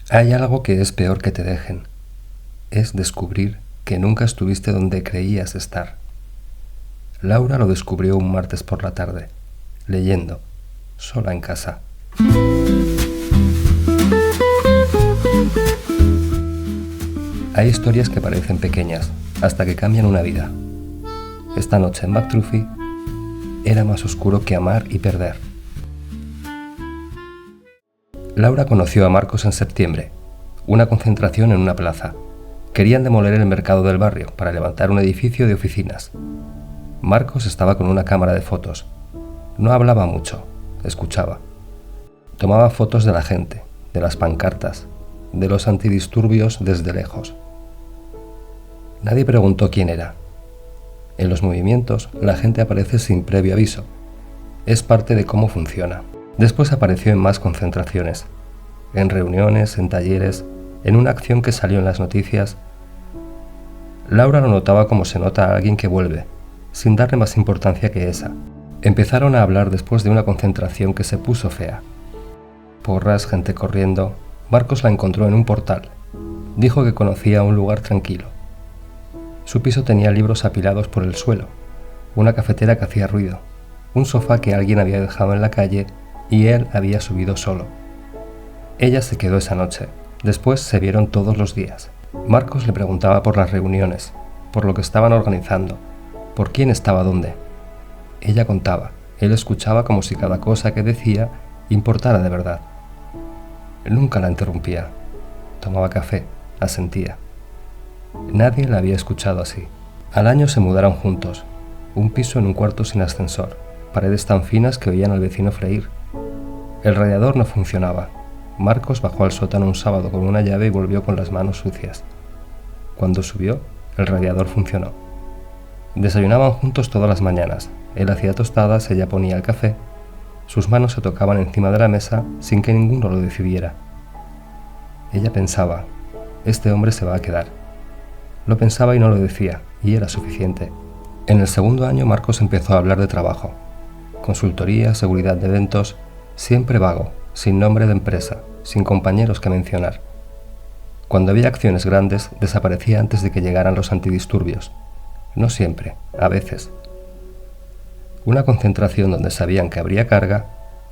Hay algo que es peor que te dejen. Es descubrir que nunca estuviste donde creías estar. Laura lo descubrió un martes por la tarde, leyendo, sola en casa. Hay historias que parecen pequeñas, hasta que cambian una vida. Esta noche en McTruffy era más oscuro que amar y perder. Laura conoció a Marcos en septiembre, una concentración en una plaza. Querían demoler el mercado del barrio para levantar un edificio de oficinas. Marcos estaba con una cámara de fotos. No hablaba mucho, escuchaba. Tomaba fotos de la gente, de las pancartas, de los antidisturbios desde lejos. Nadie preguntó quién era. En los movimientos, la gente aparece sin previo aviso. Es parte de cómo funciona. Después apareció en más concentraciones, en reuniones, en talleres, en una acción que salió en las noticias. Laura lo notaba como se nota a alguien que vuelve, sin darle más importancia que esa. Empezaron a hablar después de una concentración que se puso fea. Porras, gente corriendo. Marcos la encontró en un portal. Dijo que conocía un lugar tranquilo. Su piso tenía libros apilados por el suelo, una cafetera que hacía ruido, un sofá que alguien había dejado en la calle y él había subido solo. Ella se quedó esa noche. Después se vieron todos los días. Marcos le preguntaba por las reuniones, por lo que estaban organizando, por quién estaba dónde. Ella contaba, él escuchaba como si cada cosa que decía importara de verdad. Nunca la interrumpía. Tomaba café, asentía. Nadie la había escuchado así. Al año se mudaron juntos, un piso en un cuarto sin ascensor, paredes tan finas que oían al vecino freír. El radiador no funcionaba. Marcos bajó al sótano un sábado con una llave y volvió con las manos sucias. Cuando subió, el radiador funcionó. Desayunaban juntos todas las mañanas. Él hacía tostadas, ella ponía el café. Sus manos se tocaban encima de la mesa sin que ninguno lo decidiera. Ella pensaba, este hombre se va a quedar. Lo pensaba y no lo decía, y era suficiente. En el segundo año Marcos empezó a hablar de trabajo. Consultoría, seguridad de eventos, siempre vago, sin nombre de empresa, sin compañeros que mencionar. Cuando había acciones grandes, desaparecía antes de que llegaran los antidisturbios. No siempre, a veces. Una concentración donde sabían que habría carga,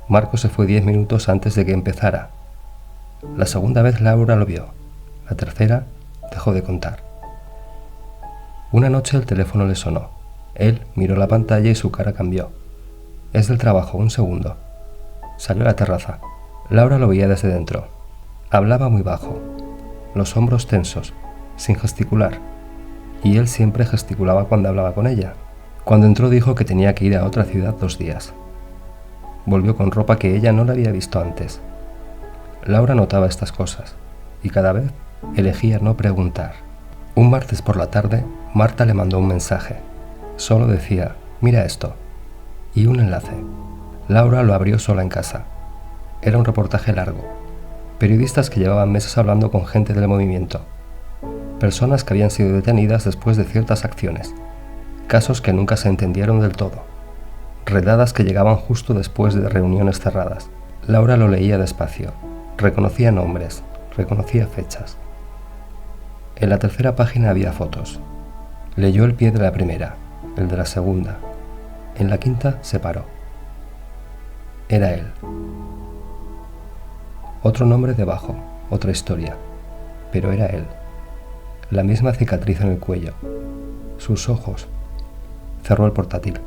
Marcos se fue 10 minutos antes de que empezara. La segunda vez Laura lo vio. La tercera dejó de contar. Una noche el teléfono le sonó. Él miró la pantalla y su cara cambió. Es del trabajo, un segundo. Salió a la terraza. Laura lo veía desde dentro. Hablaba muy bajo, los hombros tensos, sin gesticular. Y él siempre gesticulaba cuando hablaba con ella. Cuando entró dijo que tenía que ir a otra ciudad 2 días. Volvió con ropa que ella no le había visto antes. Laura notaba estas cosas, y cada vez elegía no preguntar. Un martes por la tarde, Marta le mandó un mensaje. Solo decía, mira esto, y un enlace. Laura lo abrió sola en casa. Era un reportaje largo. Periodistas que llevaban meses hablando con gente del movimiento. Personas que habían sido detenidas después de ciertas acciones. Casos que nunca se entendieron del todo. Redadas que llegaban justo después de reuniones cerradas. Laura lo leía despacio. Reconocía nombres, reconocía fechas. En la tercera página había fotos. Leyó el pie de la primera, el de la segunda. En la quinta se paró. Era él. Otro nombre debajo, otra historia. Pero era él. La misma cicatriz en el cuello. Sus ojos. Cerró el portátil.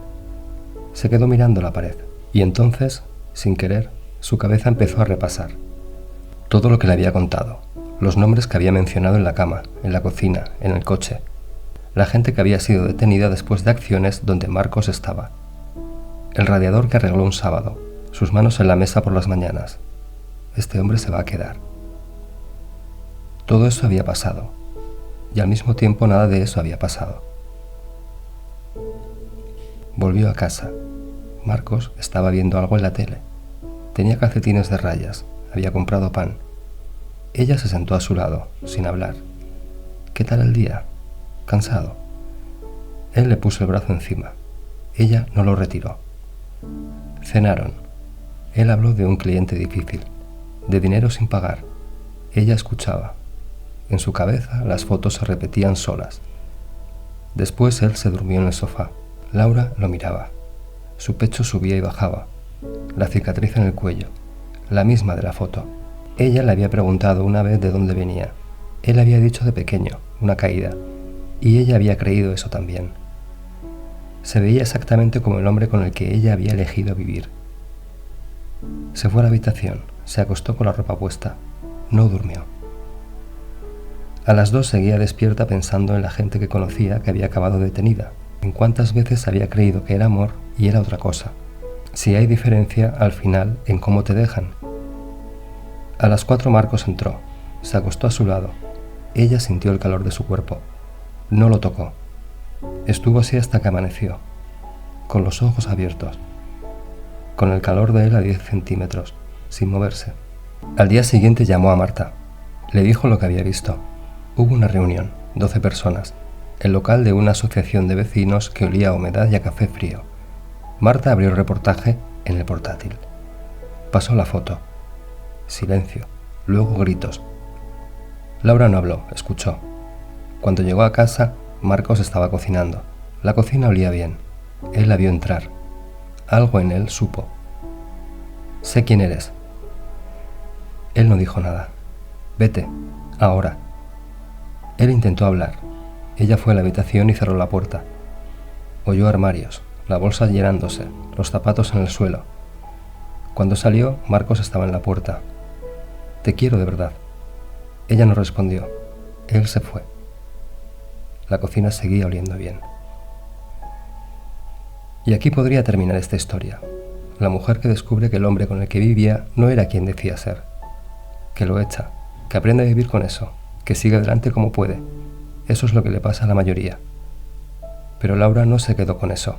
Se quedó mirando la pared. Y entonces, sin querer, su cabeza empezó a repasar. Todo lo que le había contado. Los nombres que había mencionado en la cama, en la cocina, en el coche. La gente que había sido detenida después de acciones donde Marcos estaba. El radiador que arregló un sábado. Sus manos en la mesa por las mañanas. Este hombre se va a quedar. Todo eso había pasado. Y al mismo tiempo nada de eso había pasado. Volvió a casa. Marcos estaba viendo algo en la tele. Tenía calcetines de rayas. Había comprado pan. Ella se sentó a su lado, sin hablar. ¿Qué tal el día? ¿Cansado? Él le puso el brazo encima. Ella no lo retiró. Cenaron. Él habló de un cliente difícil, de dinero sin pagar. Ella escuchaba. En su cabeza las fotos se repetían solas. Después él se durmió en el sofá. Laura lo miraba. Su pecho subía y bajaba. La cicatriz en el cuello, la misma de la foto. Ella le había preguntado una vez de dónde venía. Él había dicho de pequeño, una caída, y ella había creído eso también. Se veía exactamente como el hombre con el que ella había elegido vivir. Se fue a la habitación, se acostó con la ropa puesta. No durmió. A las 2 seguía despierta pensando en la gente que conocía que había acabado detenida, en cuántas veces había creído que era amor y era otra cosa. Si hay diferencia, al final, en cómo te dejan. A las 4 Marcos entró, se acostó a su lado. Ella sintió el calor de su cuerpo. No lo tocó. Estuvo así hasta que amaneció, con los ojos abiertos, con el calor de él a 10 centímetros, sin moverse. Al día siguiente llamó a Marta. Le dijo lo que había visto. Hubo una reunión, 12 personas, el local de una asociación de vecinos que olía a humedad y a café frío. Marta abrió el reportaje en el portátil. Pasó la foto. Silencio, luego gritos. Laura no habló, escuchó. Cuando llegó a casa, Marcos estaba cocinando. La cocina olía bien. Él la vio entrar. Algo en él supo. Sé quién eres. Él no dijo nada. Vete, ahora. Él intentó hablar. Ella fue a la habitación y cerró la puerta. Oyó armarios, la bolsa llenándose, los zapatos en el suelo. Cuando salió, Marcos estaba en la puerta. Te quiero de verdad. Ella no respondió. Él se fue. La cocina seguía oliendo bien. Y aquí podría terminar esta historia. La mujer que descubre que el hombre con el que vivía no era quien decía ser. Que lo echa, que aprende a vivir con eso, que sigue adelante como puede. Eso es lo que le pasa a la mayoría. Pero Laura no se quedó con eso.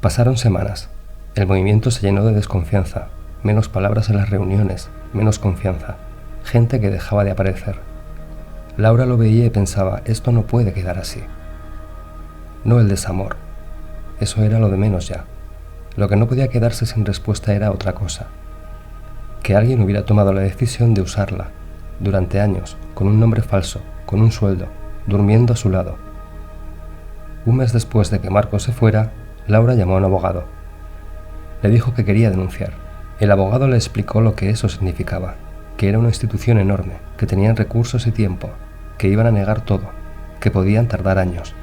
Pasaron semanas. El movimiento se llenó de desconfianza, menos palabras en las reuniones, menos confianza, gente que dejaba de aparecer. Laura lo veía y pensaba, esto no puede quedar así. No el desamor. Eso era lo de menos ya. Lo que no podía quedarse sin respuesta era otra cosa. Que alguien hubiera tomado la decisión de usarla, durante años, con un nombre falso, con un sueldo, durmiendo a su lado. Un mes después de que Marcos se fuera, Laura llamó a un abogado. Le dijo que quería denunciar. El abogado le explicó lo que eso significaba, que era una institución enorme, que tenían recursos y tiempo, que iban a negar todo, que podían tardar años.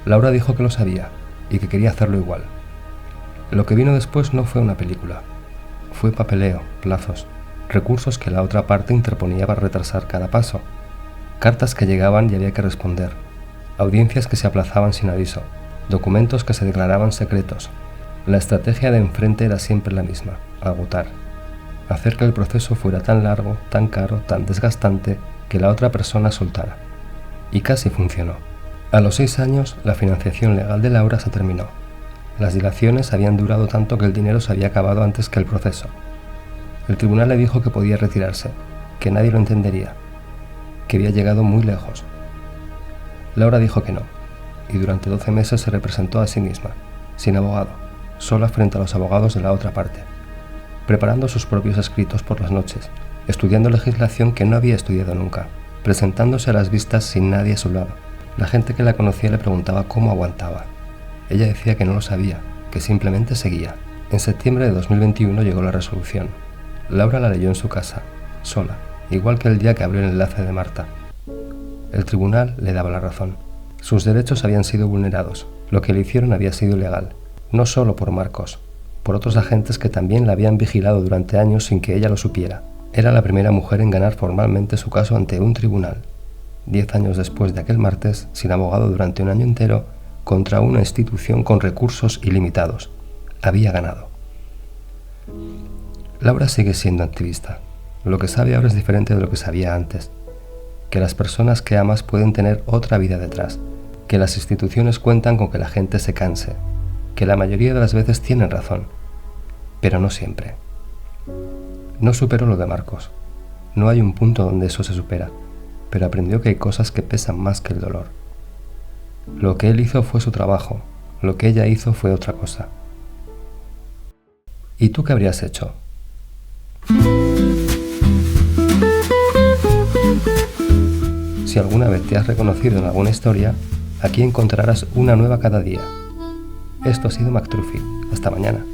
Laura dijo que lo sabía y que quería hacerlo igual. Lo que vino después no fue una película. Fue papeleo, plazos, recursos que la otra parte interponía para retrasar cada paso, cartas que llegaban y había que responder, audiencias que se aplazaban sin aviso, documentos que se declaraban secretos. La estrategia de enfrente era siempre la misma, agotar, hacer que el proceso fuera tan largo, tan caro, tan desgastante, que la otra persona soltara. Y casi funcionó. A los 6 años, la financiación legal de Laura se terminó. Las dilaciones habían durado tanto que el dinero se había acabado antes que el proceso. El tribunal le dijo que podía retirarse, que nadie lo entendería, que había llegado muy lejos. Laura dijo que no, y durante 12 meses se representó a sí misma, sin abogado, sola frente a los abogados de la otra parte, preparando sus propios escritos por las noches, estudiando legislación que no había estudiado nunca, presentándose a las vistas sin nadie a su lado. La gente que la conocía le preguntaba cómo aguantaba. Ella decía que no lo sabía, que simplemente seguía. En septiembre de 2021 llegó la resolución. Laura la leyó en su casa, sola, igual que el día que abrió el enlace de Marta. El tribunal le daba la razón. Sus derechos habían sido vulnerados. Lo que le hicieron había sido ilegal, no solo por Marcos, por otros agentes que también la habían vigilado durante años sin que ella lo supiera. Era la primera mujer en ganar formalmente su caso ante un tribunal. 10 años después de aquel martes, sin abogado durante un año entero, contra una institución con recursos ilimitados. Había ganado. Laura sigue siendo activista. Lo que sabe ahora es diferente de lo que sabía antes. Que las personas que amas pueden tener otra vida detrás. Que las instituciones cuentan con que la gente se canse. Que la mayoría de las veces tienen razón. Pero no siempre. No superó lo de Marcos. No hay un punto donde eso se supera. Pero aprendió que hay cosas que pesan más que el dolor. Lo que él hizo fue su trabajo. Lo que ella hizo fue otra cosa. ¿Y tú qué habrías hecho? Si alguna vez te has reconocido en alguna historia, aquí encontrarás una nueva cada día. Esto ha sido MacTruffy. Hasta mañana.